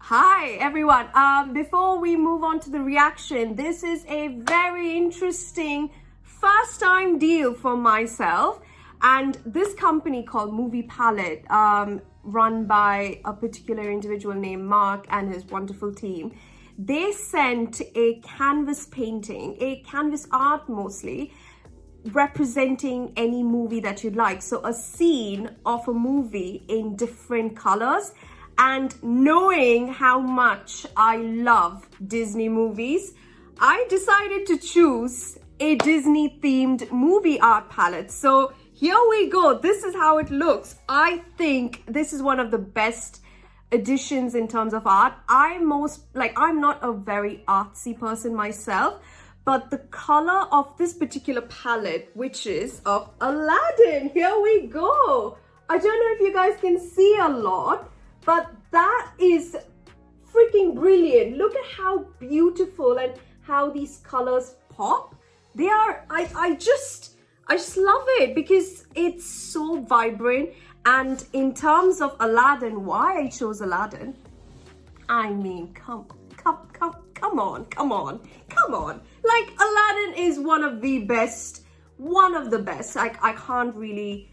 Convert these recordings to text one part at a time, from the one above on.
Hi everyone. Before we move on to the reaction, this is a very interesting first time deal for myself, and this company called Movie Palette, run by a particular individual named Mark and his wonderful team. They sent a canvas painting, a canvas art mostly, representing any movie that you'd like. So a scene of a movie in different colors. And knowing how much I love Disney movies, I decided to choose a Disney themed movie art palette. So here we go. This is how it looks. I think this is one of the best additions in terms of art. I'm not a very artsy person myself, but the color of this particular palette, which is of Aladdin, here we go. I don't know if you guys can see a lot, but that is freaking brilliant. Look at how beautiful and how these colors pop. They are, I just love it because it's so vibrant. And in terms of Aladdin, why I chose Aladdin, I mean, come on. Like, Aladdin is one of the best. Like, I can't really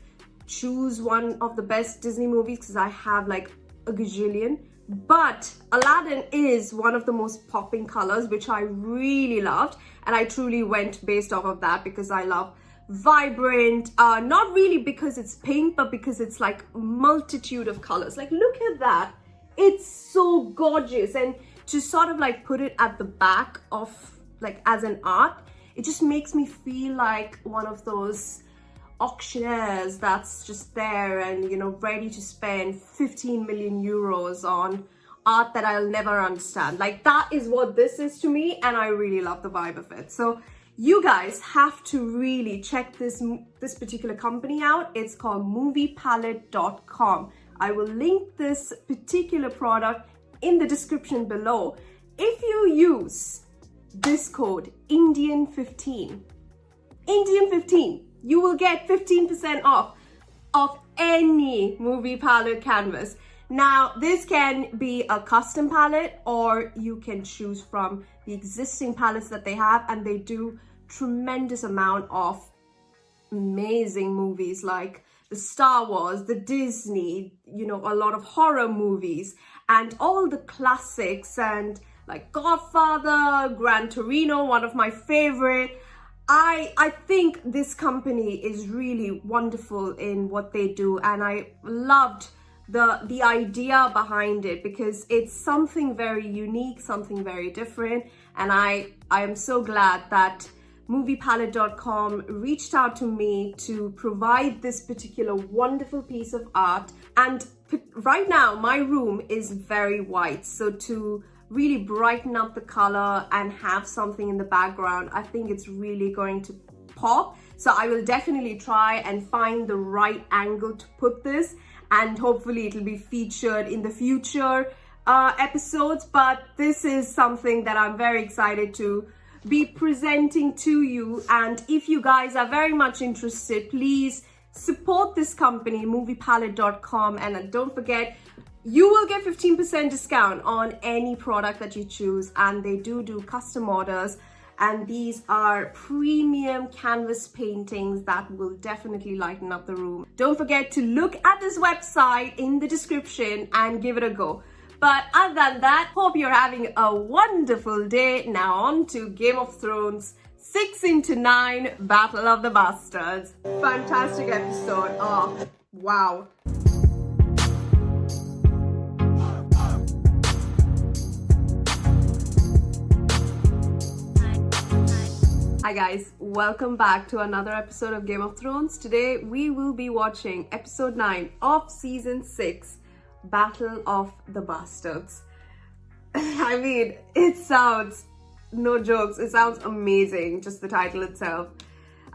choose one of the best Disney movies because I have like a gajillion, but Aladdin is one of the most popping colors, which I really loved, and I truly went based off of that because I love vibrant, not really because it's pink, but because it's like multitude of colors. Like, look at that, it's so gorgeous. And to sort of like put it at the back of, like, as an art, it just makes me feel like one of those auctioneers that's just there and, you know, ready to spend 15 million euros on art that I'll never understand. Like, that is what this is to me, and I really love the vibe of it. So you guys have to really check this particular company out. It's called moviepalette.com. I will link this particular product in the description below. If you use this code Indian15, you will get 15% off of any Movie Palette canvas. Now, this can be a custom palette, or you can choose from the existing palettes that they have, and they do tremendous amount of amazing movies like the Star Wars, the Disney, you know, a lot of horror movies, and all the classics, and like Godfather, Gran Torino, one of my favorite. I think this company is really wonderful in what they do, and I loved the idea behind it because it's something very unique, something very different, and I am so glad that moviepalette.com reached out to me to provide this particular wonderful piece of art. And right now my room is very white, so to really brighten up the color and have something in the background, I think it's really going to pop. So I will definitely try and find the right angle to put this, and hopefully it'll be featured in the future episodes. But this is something that I'm very excited to be presenting to you, and if you guys are very much interested, please support this company, moviepalette.com, and don't forget, you will get 15% discount on any product that you choose, and they do custom orders, and these are premium canvas paintings that will definitely lighten up the room. Don't forget to look at this website in the description and give it a go. But other than that, hope you're having a wonderful day. Now on to Game of Thrones 6 into 9 Battle of the Bastards. Fantastic episode. Oh, wow. Hi guys, welcome back to another episode of Game of Thrones. Today we will be watching episode 9 of season 6, Battle of the Bastards. I mean, it sounds, no jokes, it sounds amazing, just the title itself.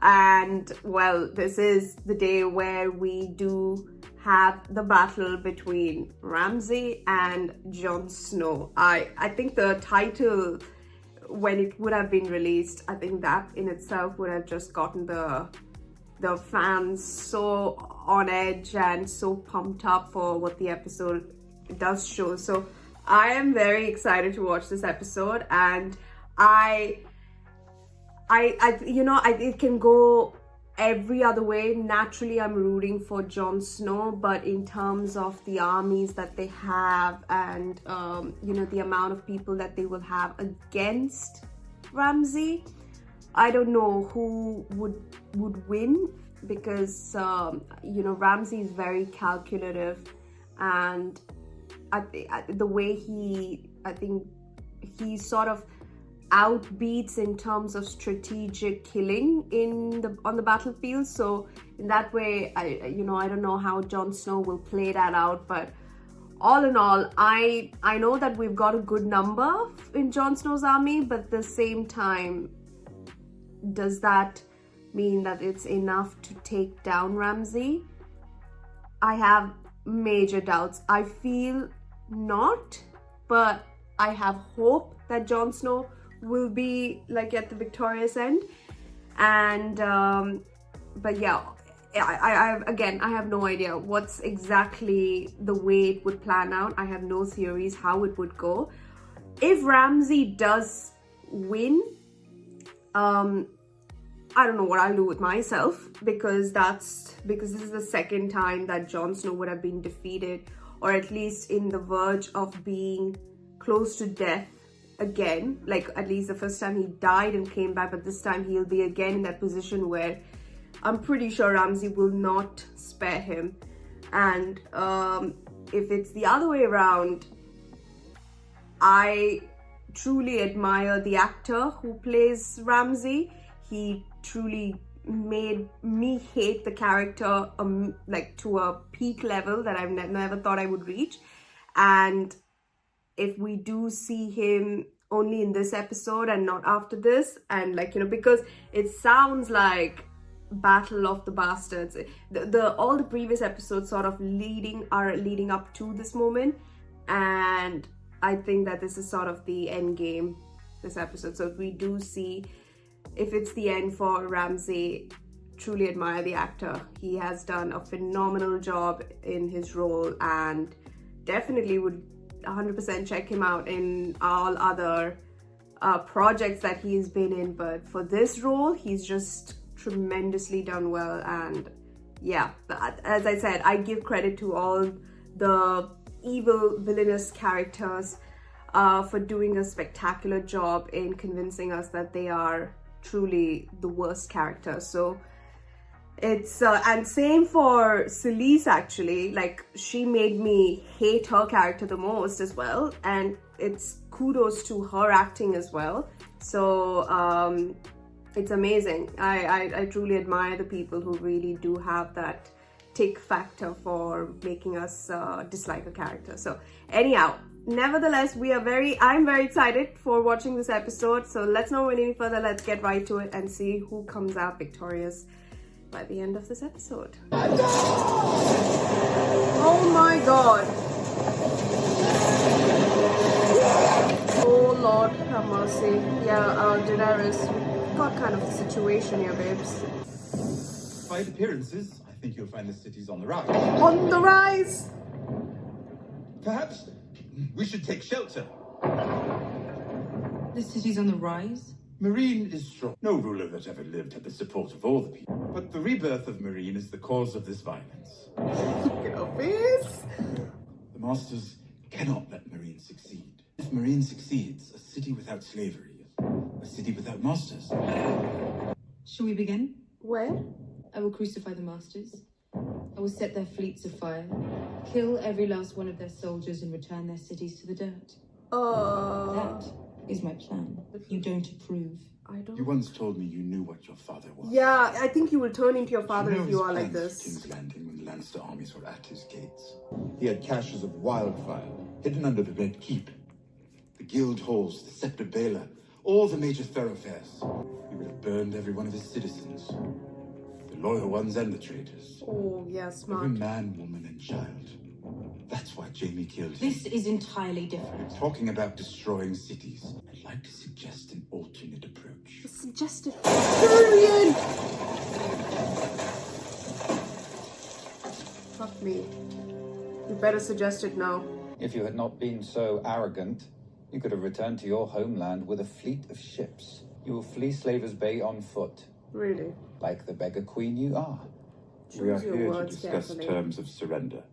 And well, this is the day where we do have the battle between Ramsay and Jon Snow. I think the title, when it would have been released, I think that in itself would have just gotten the fans so on edge and so pumped up for what the episode does show. So I am very excited to watch this episode, and it can go every other way. Naturally, I'm rooting for Jon Snow, but in terms of the armies that they have and, the amount of people that they will have against Ramsay, I don't know who would win, because, Ramsay is very calculative, and the way I think he sort of outbeats in terms of strategic killing on the battlefield. So in that way, I don't know how Jon Snow will play that out, but all in all, I know that we've got a good number in Jon Snow's army, but at the same time, does that mean that it's enough to take down Ramsay? I have major doubts. I feel not, but I have hope that Jon Snow will be like at the victorious end. And but yeah, I have no idea what's exactly the way it would plan out. I have no theories how it would go. If Ramsay does win, I don't know what I'll do with myself, because this is the second time that Jon Snow would have been defeated, or at least in the verge of being close to death again. Like, at least the first time he died and came back, but this time he'll be again in that position where I'm pretty sure Ramsay will not spare him. And if it's the other way around, I truly admire the actor who plays Ramsay. He truly made me hate the character like to a peak level that I've never thought I would reach. And if we do see him only in this episode and not after this, and because it sounds like Battle of the Bastards, all the previous episodes sort of are leading up to this moment, and I think that this is sort of the end game, this episode. So if we do see, if it's the end for Ramsay, truly admire the actor. He has done a phenomenal job in his role, and definitely would 100% check him out in all other projects that he's been in. But for this role, he's just tremendously done well. And yeah, as I said, I give credit to all the evil villainous characters for doing a spectacular job in convincing us that they are truly the worst characters. So it's and same for Celise, actually. Like, she made me hate her character the most as well, and it's kudos to her acting as well. So it's amazing. I truly admire the people who really do have that tick factor for making us dislike a character. So anyhow, nevertheless, I'm very excited for watching this episode. So let's not wait any further. Let's get right to it and see who comes out victorious by the end of this episode. Oh my god. Oh Lord have mercy. Yeah, Daenerys, we got kind of a situation here, babes. By appearances, I think you'll find the city's on the rise. On the rise? Perhaps we should take shelter. The city's on the rise? Meereen is strong. No ruler that ever lived had the support of all the people. But the rebirth of Meereen is the cause of this violence. Look at her face. The Masters cannot let Meereen succeed. If Meereen succeeds, a city without slavery is a city without masters. Shall we begin? Where? I will crucify the Masters. I will set their fleets afire, kill every last one of their soldiers, and return their cities to the dirt. That is my plan. You don't approve. I don't. You once told me you knew what your father was. Yeah, I think you will turn into your father if you are like his this. King's Landing when the Lannister armies were at his gates. He had caches of wildfire hidden under the Red Keep, the guild halls, the Scepter Baler, all the major thoroughfares. He would have burned every one of his citizens, the loyal ones and the traitors. Oh, yeah, smart. Every man, woman, and child. That's why Jaime killed him. This is entirely different. Talking about destroying cities, I'd like to suggest an alternate approach. Suggested. Tyrion! Fuck me. You better suggest it now. If you had not been so arrogant, you could have returned to your homeland with a fleet of ships. You will flee Slavers Bay on foot. Really? Like the beggar queen you are. We are Choose your here to words discuss carefully. terms of surrender,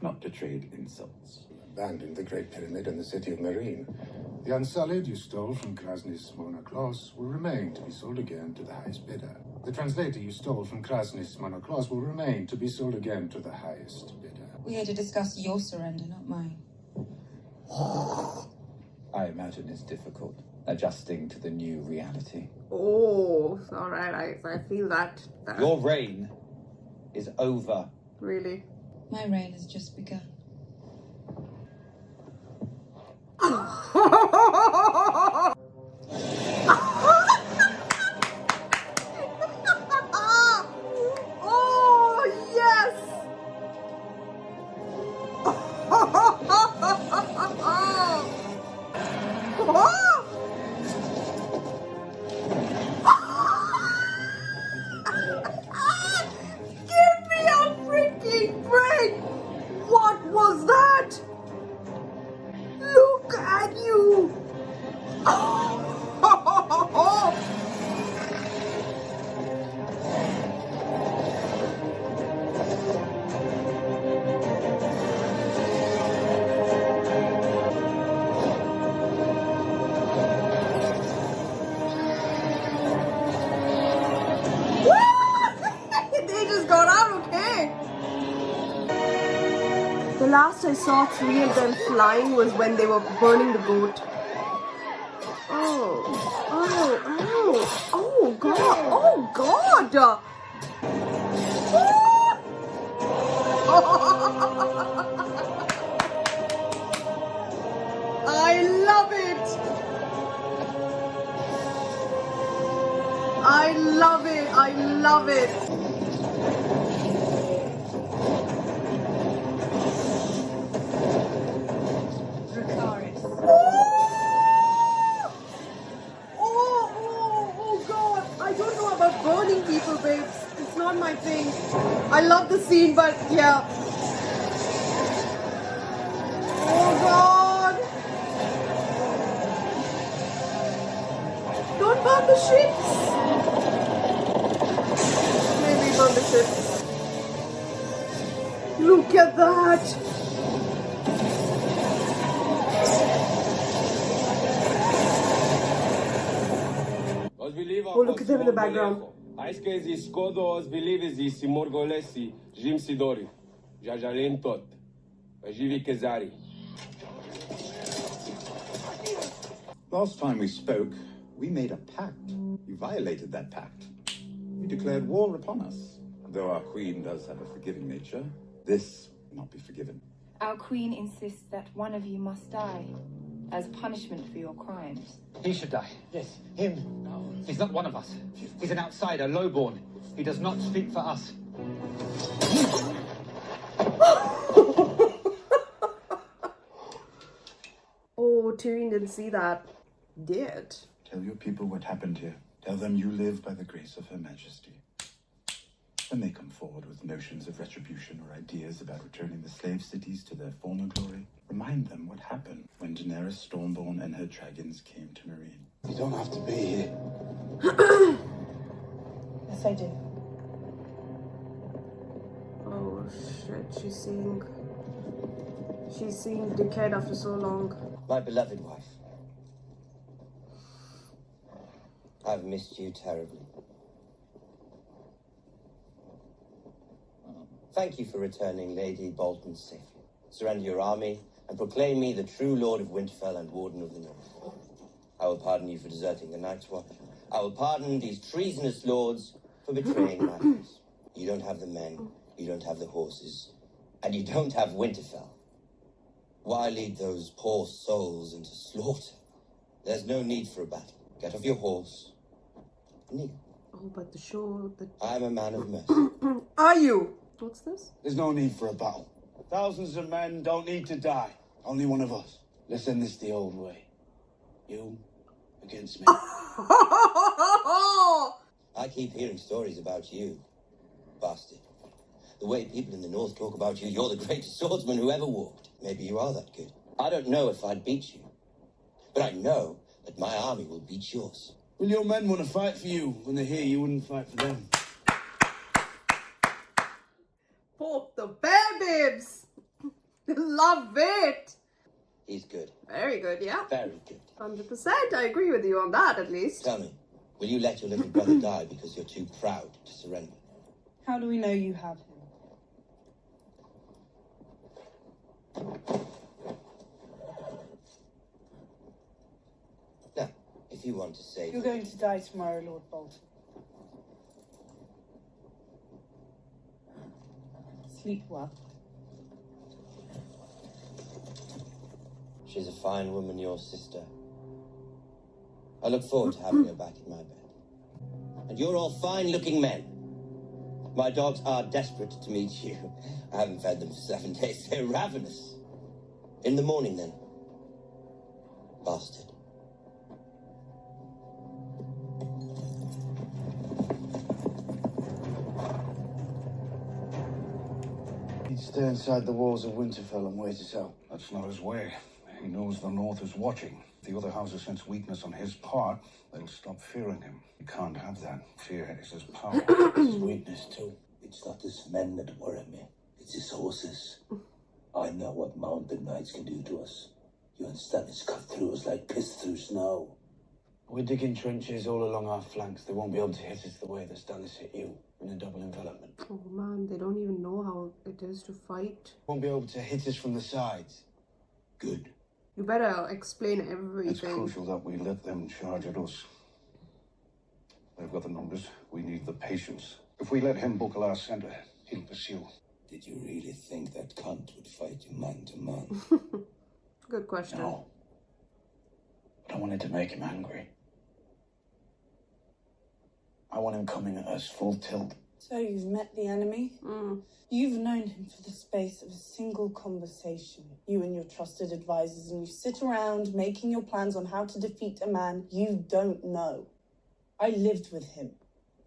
not to trade insults. Abandoned the Great Pyramid and the city of Marine. The Unsullied you stole from Krasny's Monoclos will remain to be sold again to the highest bidder. The translator you stole from Krasny's Monoclos will remain to be sold again to the highest bidder. We're here to discuss your surrender, not mine. I imagine it's difficult, adjusting to the new reality. Oh, all right. I feel that. Your reign is over. Really? My reign has just begun. Oh, yes! Give me a freaking break! What was that? Look at you! They just got out, okay? The last I saw 3 of them flying was when they were burning the goat. Oh God! I love it! I love it! I love it! Oh God! I don't know about burning people, babes. It's not my thing. I love the scene, but yeah. Oh God! Don't burn the ships. Maybe burn the ships. Look at that! Oh, look at them in the background. Last time we spoke, we made a pact. You violated that pact. You declared war upon us. Though our queen does have a forgiving nature, this will not be forgiven. Our queen insists that one of you must die as punishment for your crimes. He should die. Yes, him. No, he's not one of us. He's an outsider, lowborn. He does not speak for us. Oh, Tyrion didn't see that. Did. Tell your people what happened here. Tell them you live by the grace of Her Majesty. When they come forward with notions of retribution or ideas about returning the slave cities to their former glory, remind them what happened when Daenerys Stormborn and her dragons came to Marine. You don't have to be here. Yes, I do. Oh shit, she's seeing decayed after so long. My beloved wife, I've missed you terribly. Thank you for returning Lady Bolton safely. Surrender your army and proclaim me the true Lord of Winterfell and Warden of the North. I will pardon you for deserting the Night's Watch. I will pardon these treasonous lords for betraying my house. You don't have the men, you don't have the horses, and you don't have Winterfell. Why lead those poor souls into slaughter? There's no need for a battle. Get off your horse. Kneel. Oh, but the show... I'm a man of mercy. Are you? What's this? There's no need for a battle. Thousands of men don't need to die. Only one of us. Let's end this the old way. You against me. I keep hearing stories about you, bastard. The way people in the north talk about you, you're the greatest swordsman who ever walked. Maybe you are that good. I don't know if I'd beat you, but I know that my army will beat yours. Will your men want to fight for you when they hear you wouldn't fight for them? Poke the bear, babes. Love it. He's good. Very good, yeah. Very good. 100%. I agree with you on that, at least. Tell me, will you let your little brother die because you're too proud to surrender? How do we know you have him? Now, if you want to save... You're going to die tomorrow, Lord Bolton. Sleep well. She's a fine woman, your sister. I look forward to having her back in my bed. And you're all fine-looking men. My dogs are desperate to meet you. I haven't fed them for 7 days. They're ravenous. In the morning, then. Bastard. He'd stay inside the walls of Winterfell and wait us out. That's not his way. He knows the North is watching. If the other houses sense weakness on his part, they'll stop fearing him. He can't have that. Fear is his power. His weakness, too. It's not his men that worry me. It's his horses. I know what mounted knights can do to us. You and Stannis cut through us like piss through snow. We're digging trenches all along our flanks. They won't be able to hit us the way that Stannis hit you in a double envelopment. Oh man, they don't even know how it is to fight. Won't be able to hit us from the sides. Good. You better explain everything. It's crucial that we let them charge at us. They've got the numbers. We need the patience. If we let him buckle our centre, he'll pursue. Did you really think that cunt would fight you man to man? Good question. No. But I wanted to make him angry. I want him coming at us full tilt. So you've met the enemy? You've known him for the space of a single conversation. You and your trusted advisors, and you sit around making your plans on how to defeat a man you don't know. I lived with him.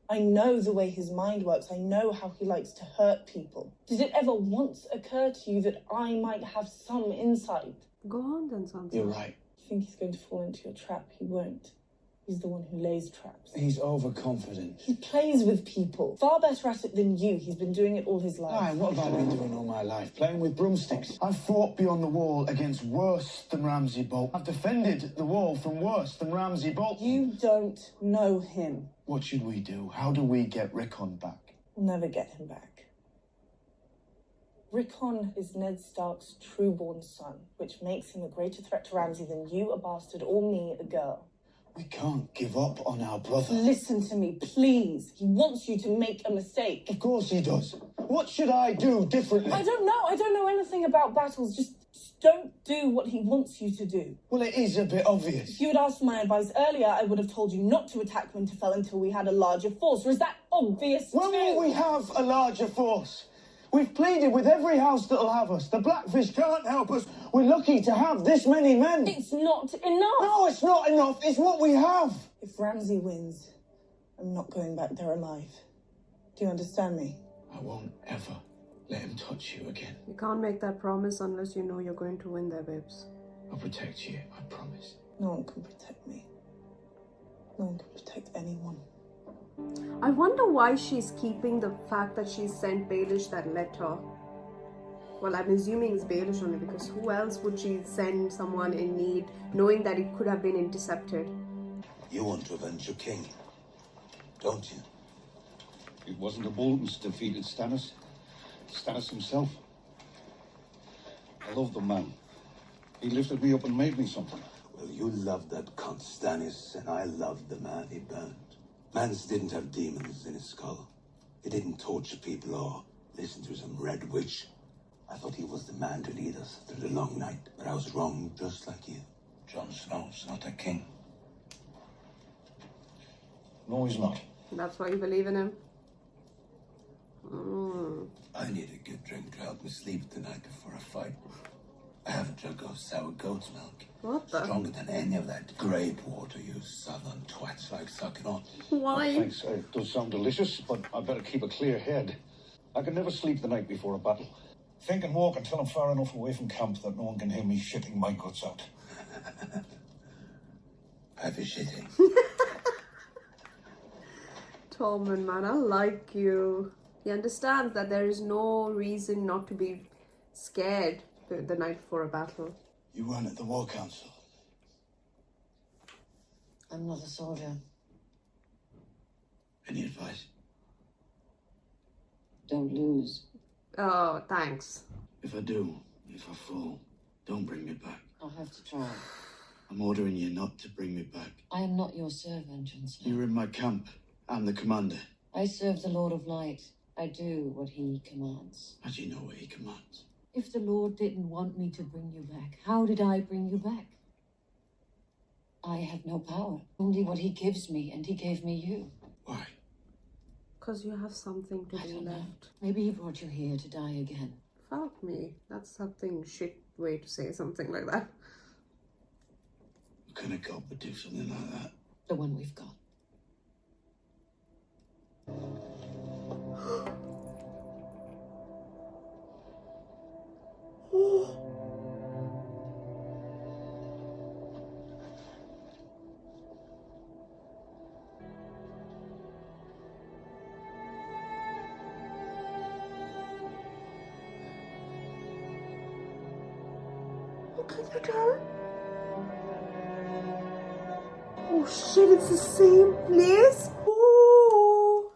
I know the way his mind works. I know how he likes to hurt people. Did it ever once occur to you that I might have some insight? Go on then, Sansa. You're right. You think he's going to fall into your trap? He won't. He's the one who lays traps. He's overconfident. He plays with people. Far better at it than you. He's been doing it all his life. Aye, what have I been doing all my life? Playing with broomsticks. I've fought beyond the wall against worse than Ramsay Bolt. I've defended the wall from worse than Ramsay Bolt. You don't know him. What should we do? How do we get Rickon back? We'll never get him back. Rickon is Ned Stark's true-born son, which makes him a greater threat to Ramsay than you, a bastard, or me, a girl. We can't give up on our brother. Listen to me, please. He wants you to make a mistake. Of course he does. What should I do differently? I don't know. I don't know anything about battles. Just don't do what he wants you to do. Well, it is a bit obvious. If you had asked for my advice earlier, I would have told you not to attack Winterfell until we had a larger force. Or is that obvious When too? will we have a larger force? We've pleaded with every house that'll have us. The Blackfish can't help us. We're lucky to have this many men. It's not enough. No, it's not enough. It's what we have. If Ramsay wins, I'm not going back there alive. Do you understand me? I won't ever let him touch you again. You can't make that promise unless you know you're going to win there, babes. I'll protect you, I promise. No one can protect me. No one can protect anyone. I wonder why she's keeping the fact that she sent Baelish that letter. Well, I'm assuming it's Baelish only, because who else would she send someone in need, knowing that it could have been intercepted? You want to avenge your king, don't you? It wasn't the Boltons defeated Stannis. Stannis himself. I love the man. He lifted me up and made me something. Well, you loved that cunt Stannis, and I loved the man he burned. Mance didn't have demons in his skull. He didn't torture people or listen to some red witch. I thought he was the man to lead us through the long night, but I was wrong, just like you. Jon Snow's not a king. No, he's not. That's why you believe in him? I need a good drink to help me sleep tonight before a fight. I have a jug of sour goat's milk. What the? Stronger than any of that grape water you southern twats like sucking on. Why? Thanks. It does sound delicious, but I better keep a clear head. I can never sleep the night before a battle. Think and walk until I'm far enough away from camp that no one can hear me shitting my guts out. Have you shitting? Tormund, man, I like you. He understands that there is no reason not to be scared the night before a battle. You weren't at the War Council. I'm not a soldier. Any advice? Don't lose. Oh, thanks. If I do, if I fall, don't bring me back. I'll have to try. I'm ordering you not to bring me back. I am not your servant, Jon Snow. You're in my camp. I'm the commander. I serve the Lord of Light. I do what he commands. How do you know what he commands? If the Lord didn't want me to bring you back, how did I bring you back? I have no power. Only what he gives me, and he gave me you. Why? Because you have something to do left. Maybe he brought you here to die again. Fuck me. That's something shit way to say something like that. What kind of god would do something like that? The one we've got. Can you tell? Oh shit, it's the same place? Oh.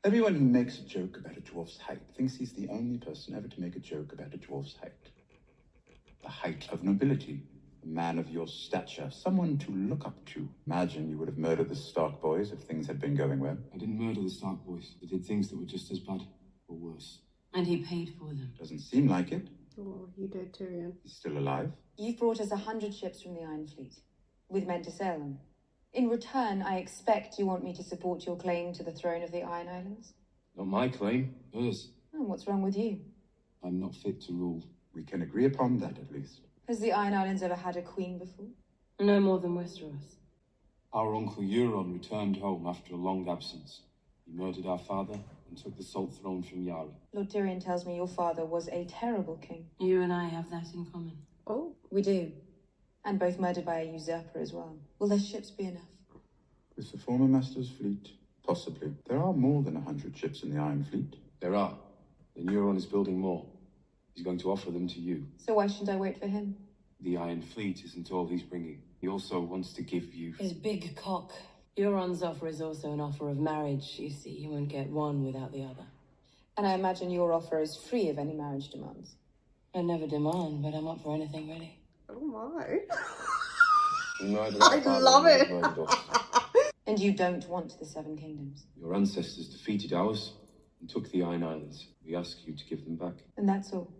Everyone who makes a joke about a dwarf's height thinks he's the only person ever to make a joke about a dwarf's height. The height of nobility. A man of your stature. Someone to look up to. Imagine you would have murdered the Stark boys if things had been going well. I didn't murder the Stark boys. I did things that were just as bad, or worse. And he paid for them. Doesn't seem like it. Oh, you did, Tyrion. He's still alive. You've brought us 100 ships from the Iron Fleet, with men to sail them. In return, I expect you want me to support your claim to the throne of the Iron Islands? Not my claim, hers. And what's wrong with you? I'm not fit to rule. We can agree upon that, at least. Has the Iron Islands ever had a queen before? No more than Westeros. Our uncle Euron returned home after a long absence. He murdered our father and took the Salt Throne from Yara. Lord Tyrion tells me your father was a terrible king. You and I have that in common. Oh. We do. And both murdered by a usurper as well. Will their ships be enough? With the former master's fleet, possibly. There are more than 100 ships in the Iron Fleet. There are. And Euron is building more. He's going to offer them to you. So why shouldn't I wait for him? The Iron Fleet isn't all he's bringing. He also wants to give you... His big cock. Euron's offer is also an offer of marriage. You see, you won't get one without the other. And I imagine your offer is free of any marriage demands. I never demand, but I'm up for anything, really. Oh my. I love it. And you don't want the Seven Kingdoms? Your ancestors defeated ours and took the Iron Islands. We ask you to give them back. And that's all?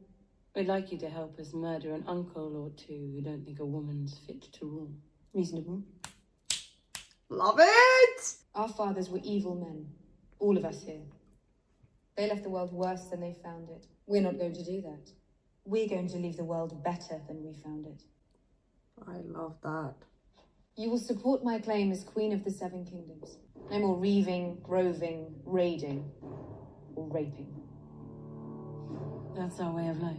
We'd like you to help us murder an uncle or two who don't think a woman's fit to rule. Reasonable. Love it! Our fathers were evil men. All of us here. They left the world worse than they found it. We're not going to do that. We're going to leave the world better than we found it. I love that. You will support my claim as Queen of the Seven Kingdoms. No more reaving, roving, raiding, or raping. That's our way of life.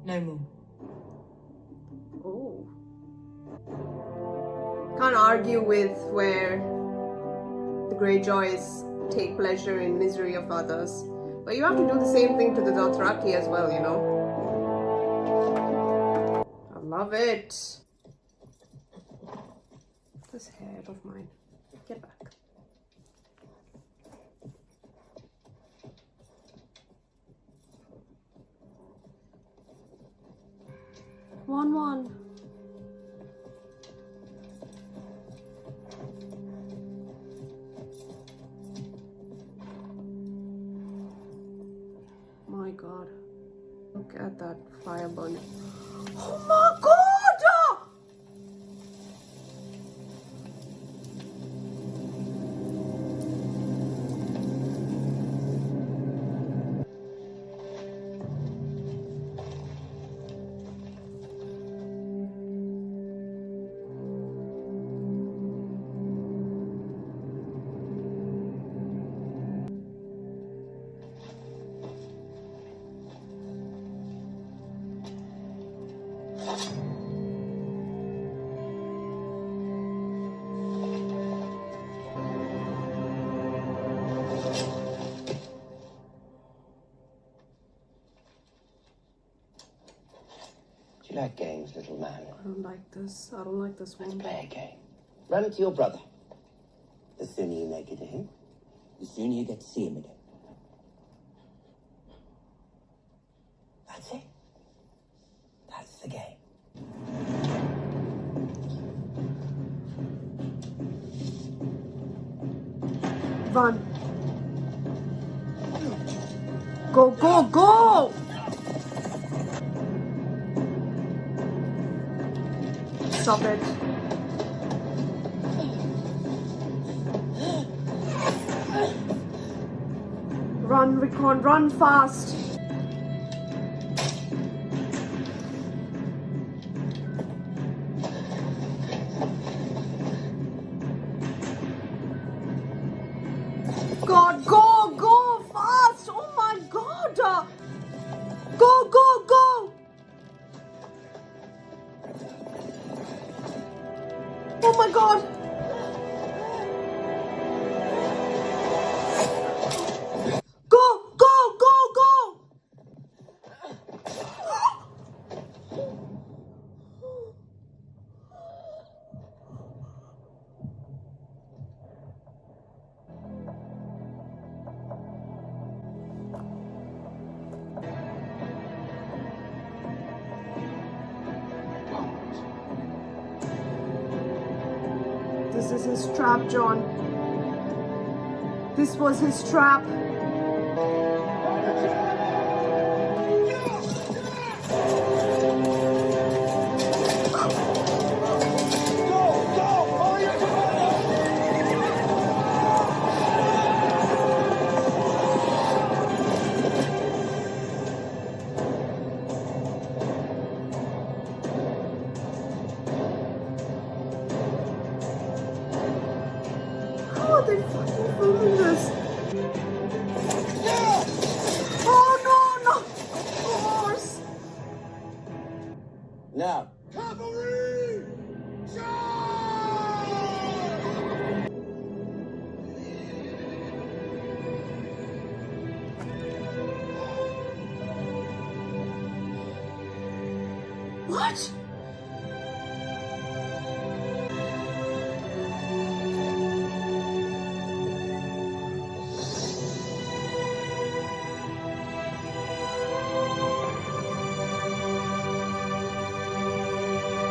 No more. Oh. Can't argue with where the Greyjoys take pleasure in misery of others. But you have to do the same thing to the Dothraki as well, you know. I love it. This hair of mine. Get back. One. My God. Look at that fire burning. Oh my God! you like games, little man? I don't like this. I don't like this one. Let's play a game. Run to your brother. The sooner you make it to him, the sooner you get to see him again. That's it. That's the game. Run. Go, go, go! Stop it. Run, Rickon, run fast. God, go fast! Oh my God! Go! Oh my God! Go! This is his trap, Jon. This was his trap. How are they fucking filming this? Oh no, of course. Now. Cavalry! What?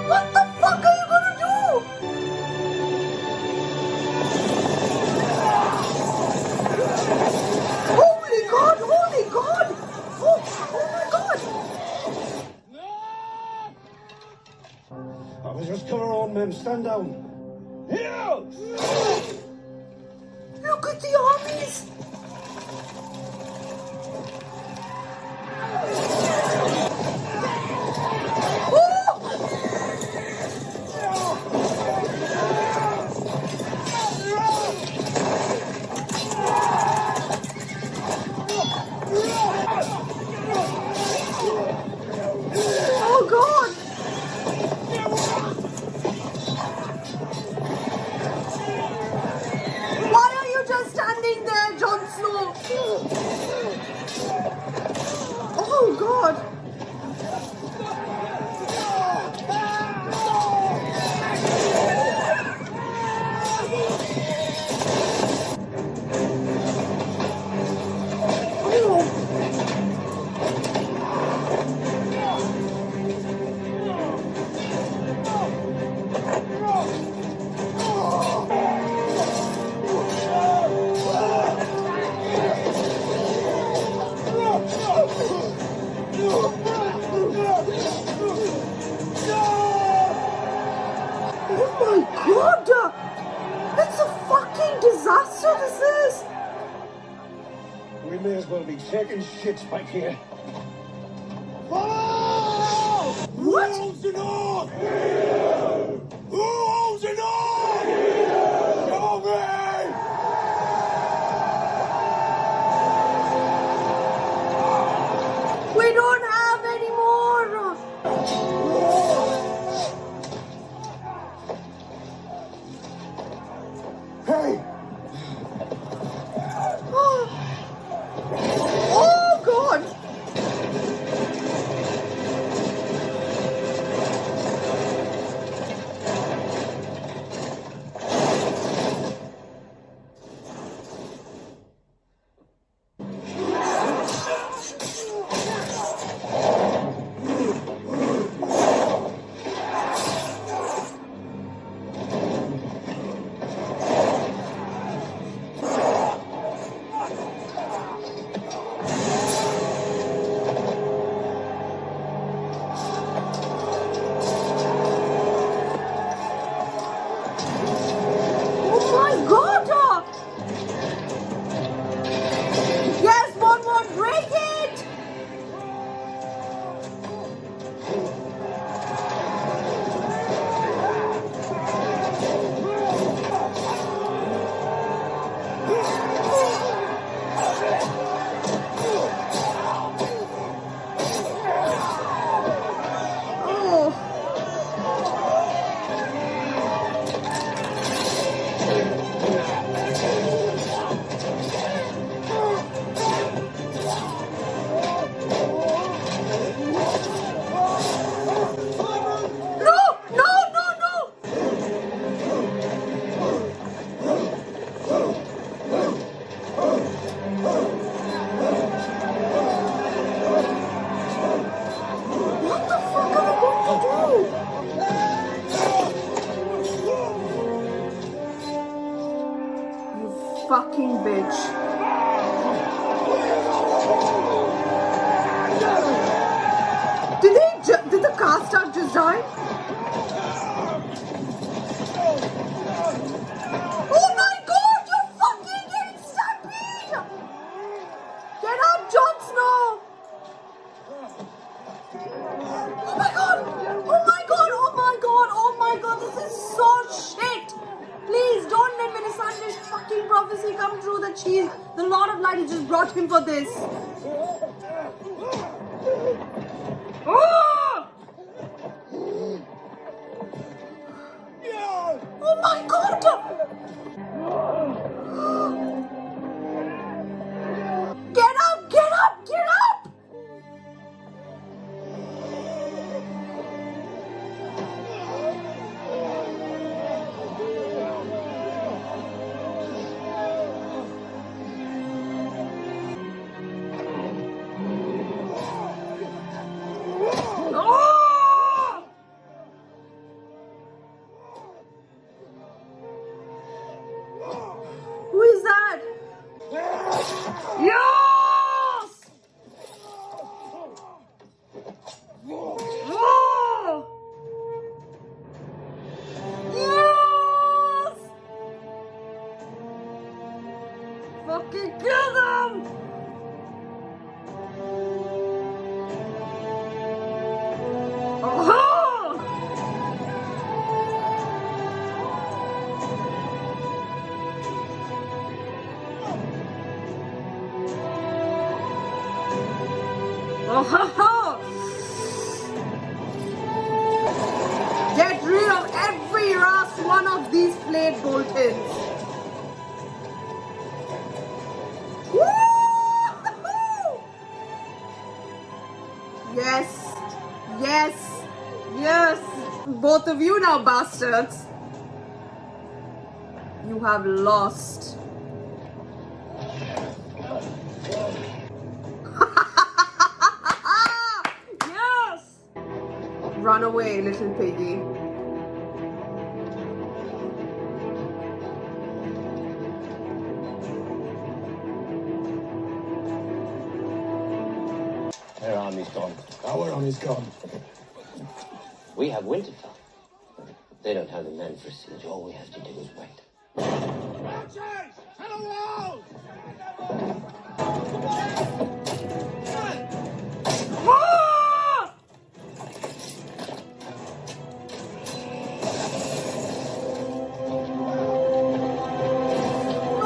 What the fuck are you gonna do? Holy God! Oh my God! I was just cover on, men. Stand down. Here! Look at the armies! Oh God! Why are you just standing there, Jon Snow? Oh God! Oh my God! It's a fucking disaster, this is! We may as well be taking shit back here. What? Who owns the North? Who owns the North? Show me! We don't have any more! Hey! Oh God! fucking bitch. Did the cast star just die? Oh my god, you're fucking getting stampede! Get up, Jon Snow! Oh my god! Oh my god! Oh my god! Oh my god! This is so shit! Please don't let Melisandre's fucking prophecy come true that the Lord of Light has just brought him for this. Oh! Oh my god! Get up! Get up! Get up! Oh! Who is that? Yes! Oh! Yes! Fucking kill them! Oh! Oh! Get rid of every last one of these flayed Boltons. Woo! Yes, yes, yes. Both of you now, bastards. You have lost. Yes! Run away, little piggy. Their army's gone. Our army's gone. We have Winterfell. They don't have the men for a siege. All we have to do is wait.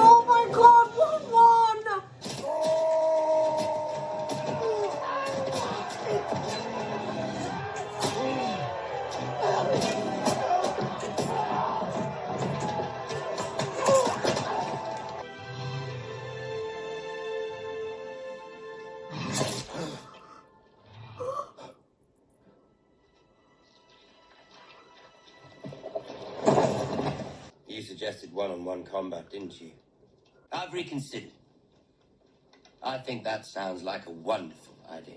Oh my god, what one? You suggested one-on-one combat, didn't you? I've reconsidered. I think that sounds like a wonderful idea.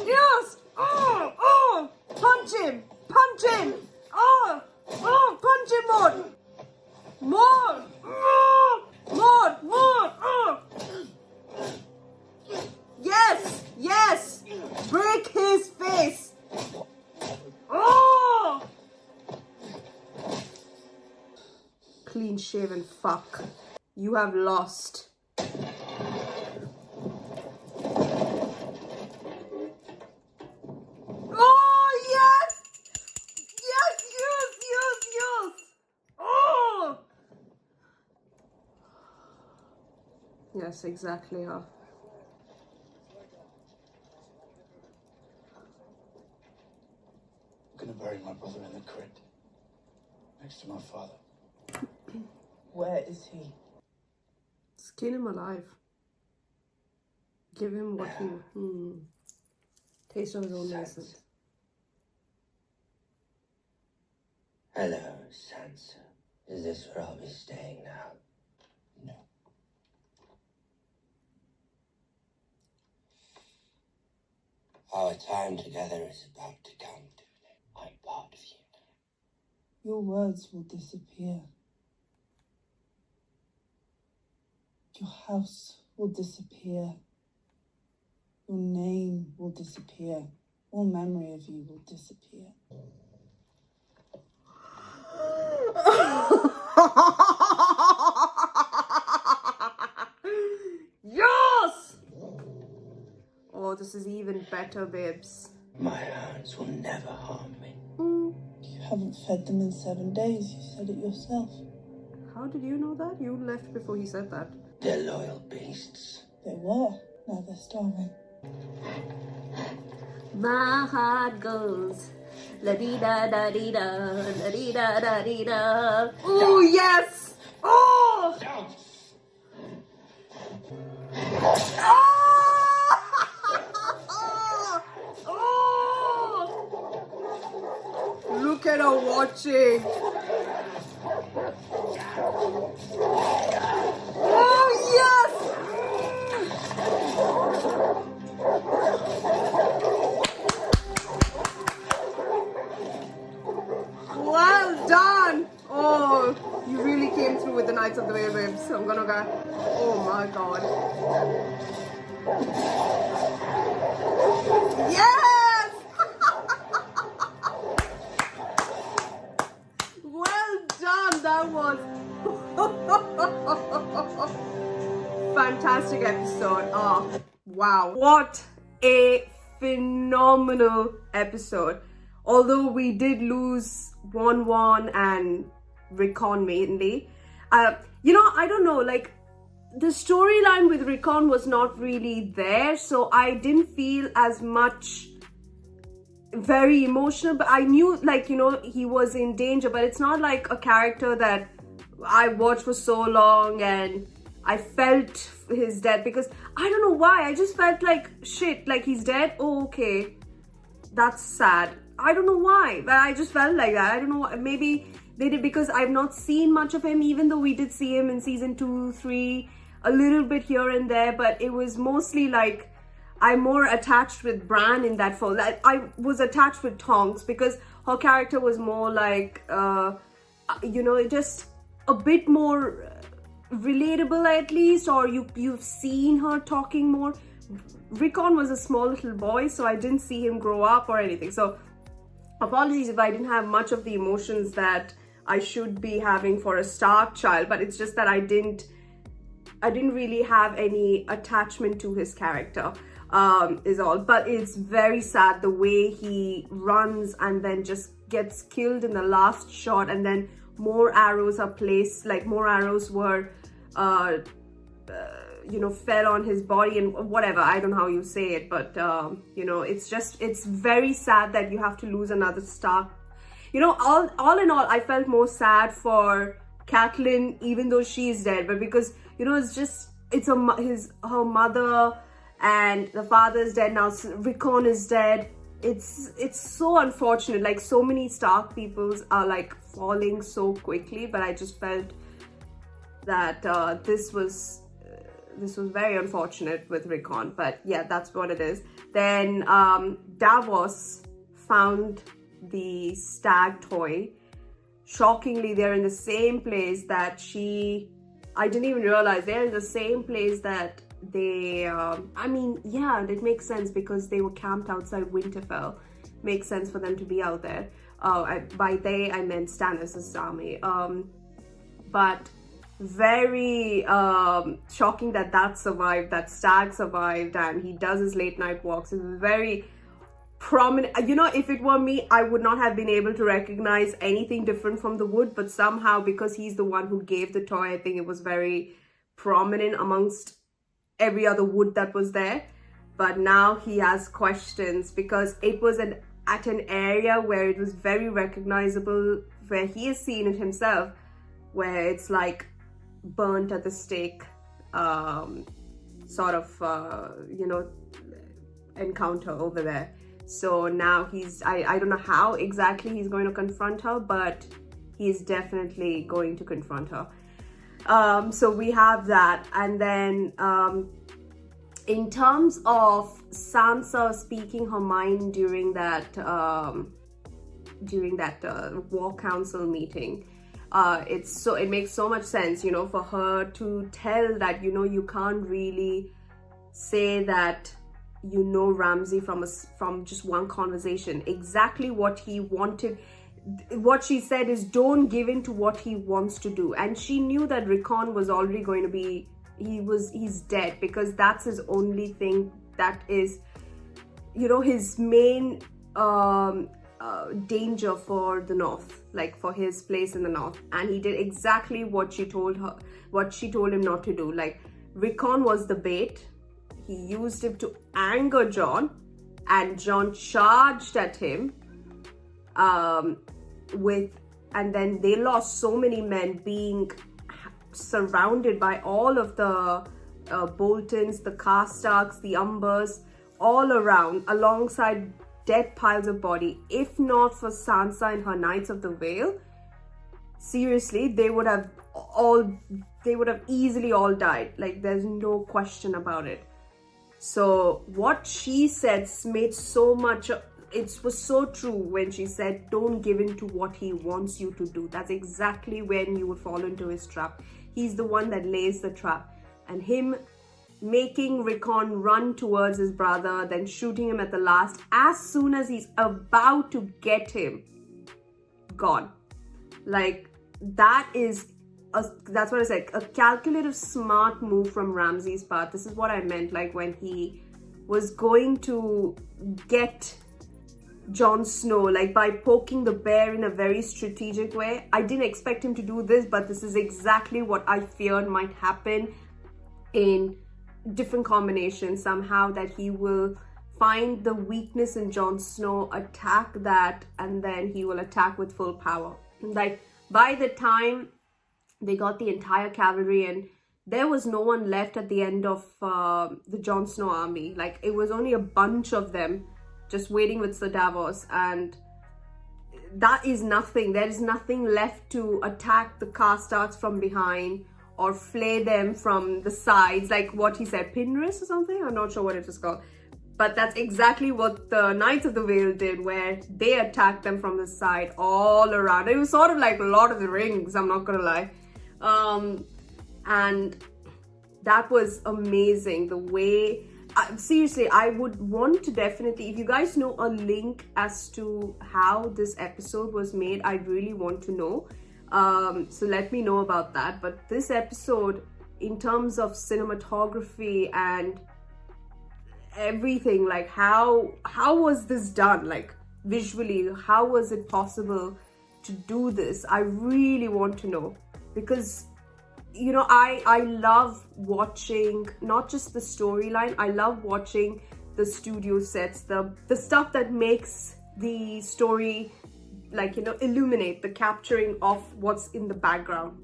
Yes! Oh! Punch him! Punch him! Oh! Punch him more! More! Yes! Break his face! Oh! Clean shaven fuck. You have lost. Oh, yes! Yes! Oh! Yes, exactly. I'm gonna bury my brother in the crypt, next to my father. Where is he? Skin him alive. Give him what he... Taste of his own medicine. Hello, Sansa. Is this where I'll be staying now? No. Our time together is about to come to an end. I'm part of you now. Your words will disappear. Your house will disappear. Your name will disappear. All memory of you will disappear. Yes! Oh, this is even better, babes. My hounds will never harm me. You haven't fed them in 7 days. You said it yourself. How did you know that? You left before he said that. They're loyal beasts. They were. Now they're starving. My heart goes la dee da da dee da la dee da da dee da. Oh yes! Oh! Oh! Look at her watching. Oh yes! Well done! Oh, you really came through with the Knights of the Vale, babes. I'm gonna go. Oh my god. Yes! Well done! That was fantastic episode. Oh, wow. What a phenomenal episode. Although we did lose Won and Rickon mainly. I don't know, like, the storyline with Rickon was not really there, so I didn't feel as much very emotional, but I knew, like, he was in danger, but it's not like a character that I watched for so long and I felt his death, because I don't know why, I just felt like, shit, like, he's dead, oh, okay, that's sad. I don't know why, but I just felt like that. I don't know, maybe they did, because I've not seen much of him, even though we did see him in season 2, 3, a little bit here and there, but it was mostly like, I'm more attached with Bran in that fall. I was attached with Tonks because her character was more like, just a bit more relatable at least, or you've seen her talking more. Rickon was a small little boy, so I didn't see him grow up or anything. So apologies if I didn't have much of the emotions that I should be having for a Stark child, but it's just that I didn't really have any attachment to his character, is all. But it's very sad the way he runs and then just gets killed in the last shot, and then more arrows are placed, like more arrows were fell on his body and whatever, I don't know how you say it, but it's very sad that you have to lose another Stark. All in all, I felt more sad for Catelyn, even though she's dead, but because it's her mother, and the father's dead now, Rickon is dead. It's so unfortunate, like so many Stark peoples are like falling so quickly, but I just felt that this was very unfortunate with Rickon, but yeah, that's what it is. Then Davos found the stag toy. Shockingly, they're in the same place that I didn't even realize they're in the same place that they, it makes sense because they were camped outside Winterfell. Makes sense for them to be out there. By they, I meant Stannis' army. But very shocking that survived, that stag survived, and he does his late night walks. It's very prominent. If it were me, I would not have been able to recognize anything different from the wood, but somehow, because he's the one who gave the toy, I think it was very prominent amongst every other wood that was there. But now he has questions because it was at an area where it was very recognizable, where he has seen it himself, where it's like burnt at the stake encounter over there. So now I don't know how exactly he's going to confront her, but he is definitely going to confront her. So we have that. And then in terms of Sansa speaking her mind during that war council meeting, it makes so much sense, you know, for her to tell that, you know, you can't really say that you know Ramsay from just one conversation. Exactly what he wanted. What she said is, don't give in to what he wants to do. And she knew that Rickon was already going to be, he's dead, because that's his only thing that is, you know, his main danger for the North, like for his place in the North. And he did exactly what she told him not to do. Like, Rickon was the bait. He used him to anger Jon, and Jon charged at him and then they lost so many men, being surrounded by all of the Boltons, the Karstarks, the Umbers, all around, alongside dead piles of body. If not for Sansa and her Knights of the Vale, seriously, they would have easily all died. Like, there's no question about it. So what she said made so much, it was so true when she said, don't give in to what he wants you to do. That's exactly when you would fall into his trap. He's the one that lays the trap. And him making Rickon run towards his brother, then shooting him at the last, as soon as he's about to get him, gone. Like, that's what I said, a calculative, smart move from Ramsay's part. This is what I meant, like when he was going to get Jon Snow, like by poking the bear in a very strategic way. I didn't expect him to do this, but this is exactly what I feared might happen in different combinations somehow, that he will find the weakness in Jon Snow, attack that, and then he will attack with full power. Like, by the time they got the entire cavalry and there was no one left at the end of the Jon Snow army. Like, it was only a bunch of them just waiting with Sir Davos, and that is nothing. There is nothing left to attack the Karstarks from behind or flay them from the sides, like what he said, Pinris or something. I'm not sure what it was called, but that's exactly what the Knights of the Vale did, where they attacked them from the side all around. It was sort of like Lord of the Rings, I'm not gonna lie. And that was amazing, the way seriously, I would want to definitely, if you guys know a link as to how this episode was made, I really want to know. So let me know about that. But this episode, in terms of cinematography and everything, like how was this done? Like, visually, how was it possible to do this? I really want to know, because you know, I love watching not just the storyline, I love watching the studio sets, the stuff that makes the story, like, you know, illuminate, the capturing of what's in the background.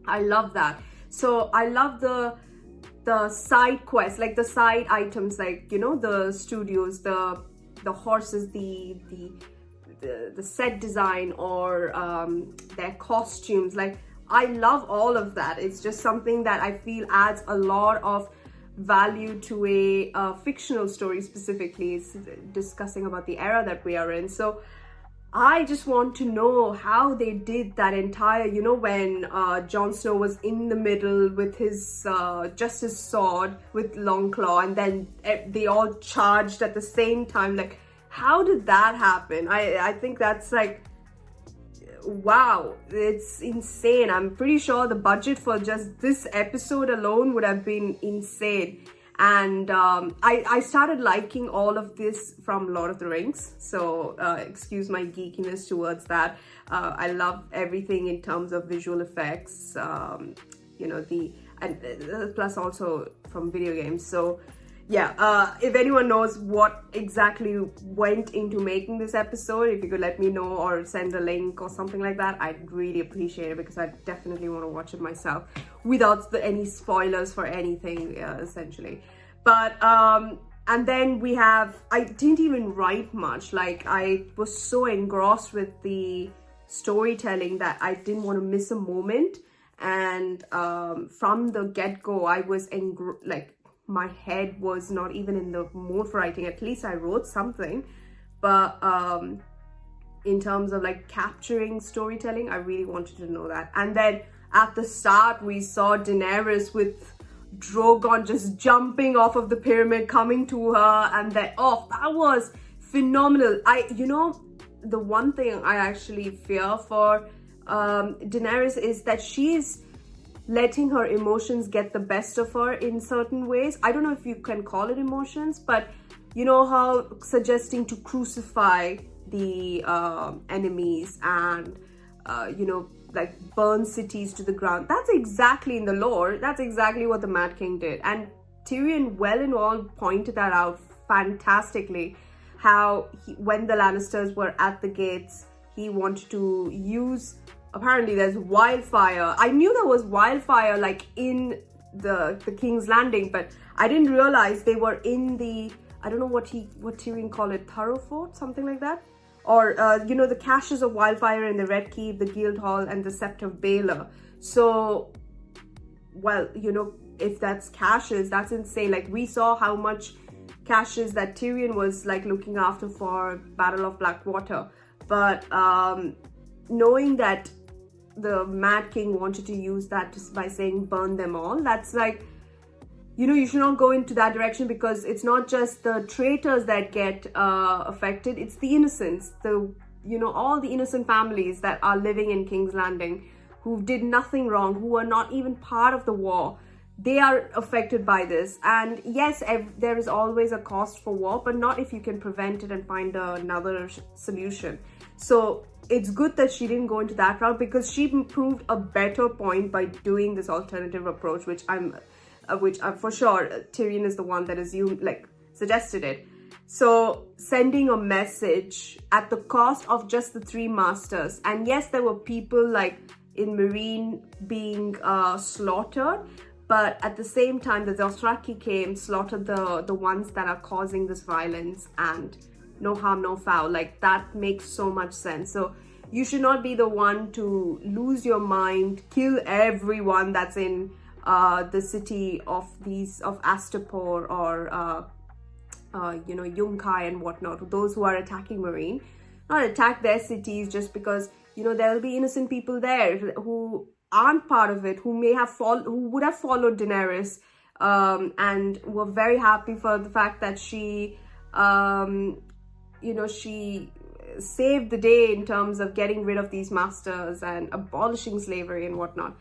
I love that. So I love the side quests, like the side items, like, you know, the studios, the horses, the set design, or their costumes. Like, I love all of that. It's just something that I feel adds a lot of value to a fictional story. Specifically, it's discussing about the era that we are in. So I just want to know how they did that entire, you know, when Jon Snow was in the middle with his just his sword with Longclaw, and then they all charged at the same time. Like, how did that happen? I think that's like, wow, it's insane. I'm pretty sure the budget for just this episode alone would have been insane. And I started liking all of this from Lord of the Rings, so excuse my geekiness towards that. I love everything in terms of visual effects, you know, plus also from video games. So yeah, if anyone knows what exactly went into making this episode, if you could let me know or send a link or something like that, I'd really appreciate it, because I definitely want to watch it myself without any spoilers for anything, essentially. But and then we have, I didn't even write much. Like, I was so engrossed with the storytelling that I didn't want to miss a moment. And from the get-go, I was like, my head was not even in the mode for writing. At least I wrote something, but in terms of like capturing storytelling, I really wanted to know that. And then at the start, we saw Daenerys with Drogon just jumping off of the pyramid, coming to her, and then that was phenomenal. The one thing I actually fear for Daenerys is that she's letting her emotions get the best of her in certain ways. I don't know if you can call it emotions, but you know how suggesting to crucify the enemies and like burn cities to the ground. That's exactly in the lore. That's exactly what the Mad King did. And Tyrion well and all pointed that out fantastically. How when the Lannisters were at the gates, he wanted to use, apparently there's wildfire. I knew there was wildfire like in the King's Landing, but I didn't realize they were in the, I don't know what Tyrion called it, Thorough Fort, something like that. Or, the caches of wildfire in the Red Keep, the Guildhall, and the Sept of Baelor. So, well, if that's caches, that's insane. Like, we saw how much caches that Tyrion was, like, looking after for Battle of Blackwater. But knowing that the Mad King wanted to use that just by saying burn them all, that's like, you should not go into that direction, because it's not just the traitors that get affected, it's the innocents, all the innocent families that are living in King's Landing who did nothing wrong, who are not even part of the war. They are affected by this. And yes, there is always a cost for war, but not if you can prevent it and find another solution. So it's good that she didn't go into that route, because she proved a better point by doing this alternative approach, which for sure Tyrion is the one that suggested it. So sending a message at the cost of just the 3 masters. And yes, there were people like in Meereen being slaughtered, but at the same time the Dothraki came, slaughtered the ones that are causing this violence, and no harm, no foul. Like, that makes so much sense. So you should not be the one to lose your mind, kill everyone that's in the city of Astapor or Yunkai and whatnot, those who are attacking Meereen. Not attack their cities just because there'll be innocent people there who aren't part of it, who would have followed Daenerys and were very happy for the fact that she she saved the day in terms of getting rid of these masters and abolishing slavery and whatnot.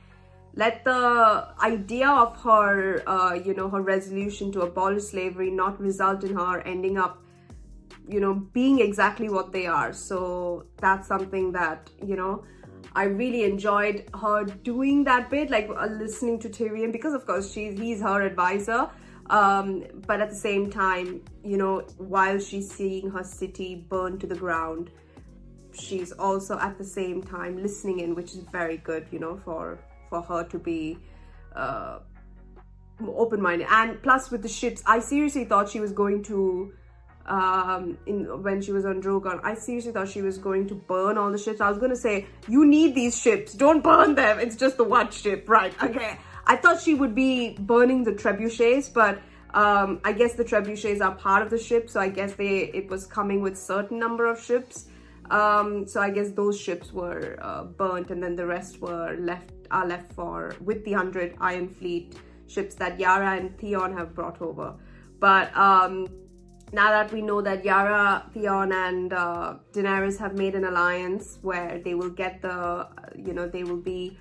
Let the idea of her, her resolution to abolish slavery not result in her ending up, being exactly what they are. So that's something that, I really enjoyed her doing that bit, like listening to Tyrion, because of course he's her advisor. But at the same time, while she's seeing her city burn to the ground, she's also at the same time listening in, which is very good, for her to be open-minded. And plus with the ships, I seriously thought she was going to when she was on Drogon, I seriously thought she was going to burn all the ships. I was going to say, you need these ships, don't burn them, it's just the one ship, right? Okay, I thought she would be burning the trebuchets, but I guess the trebuchets are part of the ship, so I guess it was coming with certain number of ships. So I guess those ships were burnt, and then the rest are left with the 100 Iron Fleet ships that Yara and Theon have brought over. But now that we know that Yara, Theon, and Daenerys have made an alliance where they will get they will be,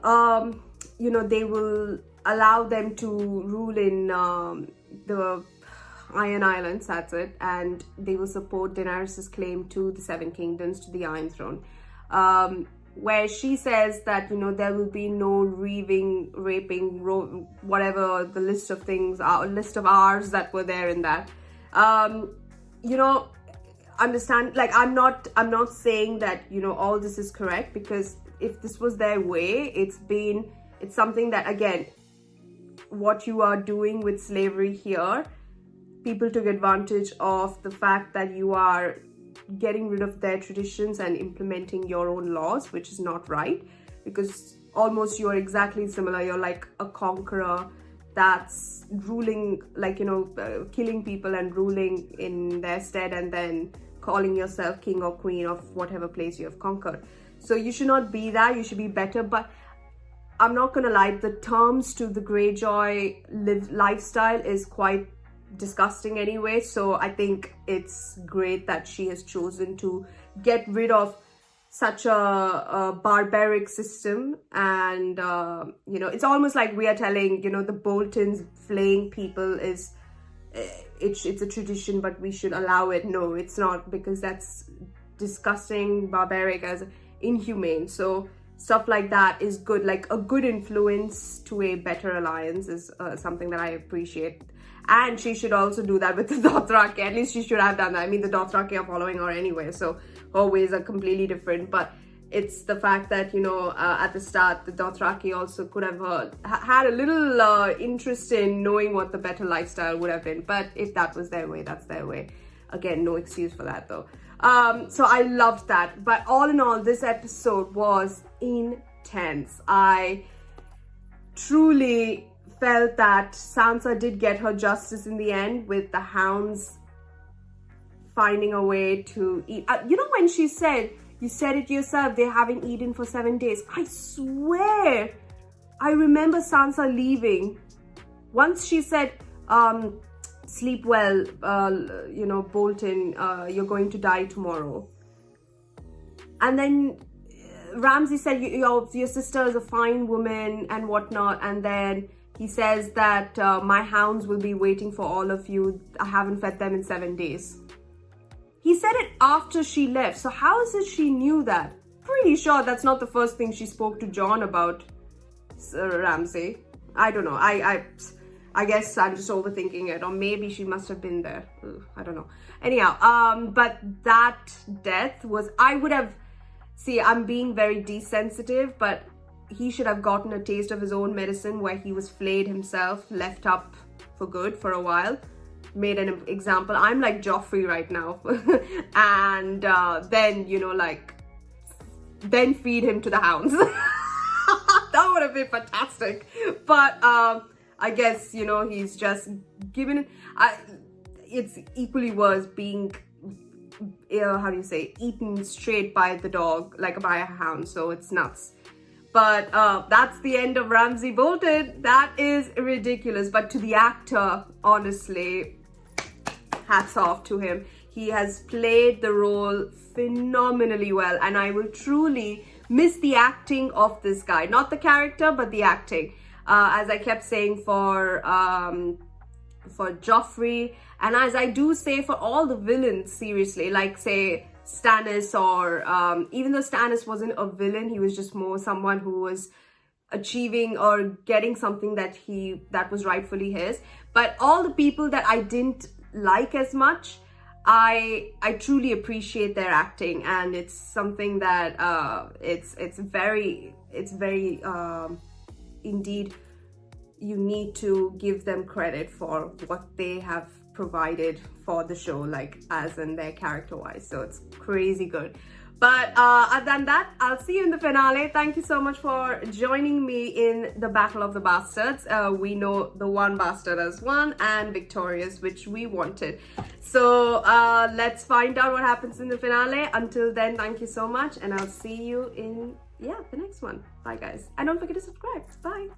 they will allow them to rule in the Iron Islands, that's it, and they will support Daenerys' claim to the 7 Kingdoms, to the Iron Throne, where she says that, there will be no raping, whatever the list of things are, list of R's that were there in that. Understand, like, I'm not saying that, all this is correct, because if this was their way, it's something that, again, what you are doing with slavery here, people took advantage of the fact that you are getting rid of their traditions and implementing your own laws, which is not right, because almost you're exactly similar. You're like a conqueror that's ruling, like, you know, killing people and ruling in their stead, and then calling yourself king or queen of whatever place you have conquered. So you should not be that. You should be better. But I'm not gonna lie, the terms to the Greyjoy lifestyle is quite disgusting anyway. So I think it's great that she has chosen to get rid of such a barbaric system. And you know, it's almost like we are telling, you know, the Boltons flaying people is it's a tradition, but we should allow it. No, it's not, because that's disgusting, barbaric, as inhumane. So stuff like that is good. Like a good influence to a better alliance is something that I appreciate. And she should also do that with the Dothraki. At least she should have done that. I mean, the Dothraki are following her anyway, so her ways are completely different. But it's the fact that, you know, at the start, the Dothraki also could have had a little interest in knowing what the better lifestyle would have been. But if that was their way, that's their way. Again, no excuse for that though. So I loved that. But all in all, this episode was intense. I truly felt that Sansa did get her justice in the end, with the hounds finding a way to eat. You know, when she said, you said it yourself, they haven't eaten for 7 days. I swear, I remember Sansa leaving. Once she said, sleep well, you know, Bolton, you're going to die tomorrow. And then Ramsay said, your sister is a fine woman and whatnot. And then he says that my hounds will be waiting for all of you. I haven't fed them in 7 days. He said it after she left. So how is it she knew that? Pretty sure that's not the first thing she spoke to Jon about, Ramsay. I don't know. I guess I'm just overthinking it. Or maybe she must have been there. Ugh, I don't know. Anyhow, but that death was... I would have... See, I'm being very desensitive, but he should have gotten a taste of his own medicine, where he was flayed himself, left up for good for a while, made an example. I'm like Joffrey right now. And then, you know, like, then feed him to the hounds. That would have been fantastic. But I guess, you know, he's just given it. It's equally worse being, how do you say, eaten straight by the dog, like by a hound. So it's nuts. But that's the end of Ramsay Bolton. That is ridiculous. But to the actor, honestly, hats off to him. He has played the role phenomenally well. And I will truly miss the acting of this guy. Not the character, but the acting. As I kept saying for Joffrey. And as I do say for all the villains, seriously. Like, say, Stannis, or even though Stannis wasn't a villain, he was just more someone who was achieving or getting something that was rightfully his. But all the people that I didn't like as much, I truly appreciate their acting, and it's something that it's very indeed, you need to give them credit for what they have provided for the show, like as in their character wise. So it's crazy good. But other than that, I'll see you in the finale. Thank you so much for joining me in the Battle of the Bastards. We know the one bastard has won and victorious, which we wanted. So let's find out what happens in the finale. Until then, thank you so much, and I'll see you in the next one. Bye guys, and don't forget to subscribe. Bye.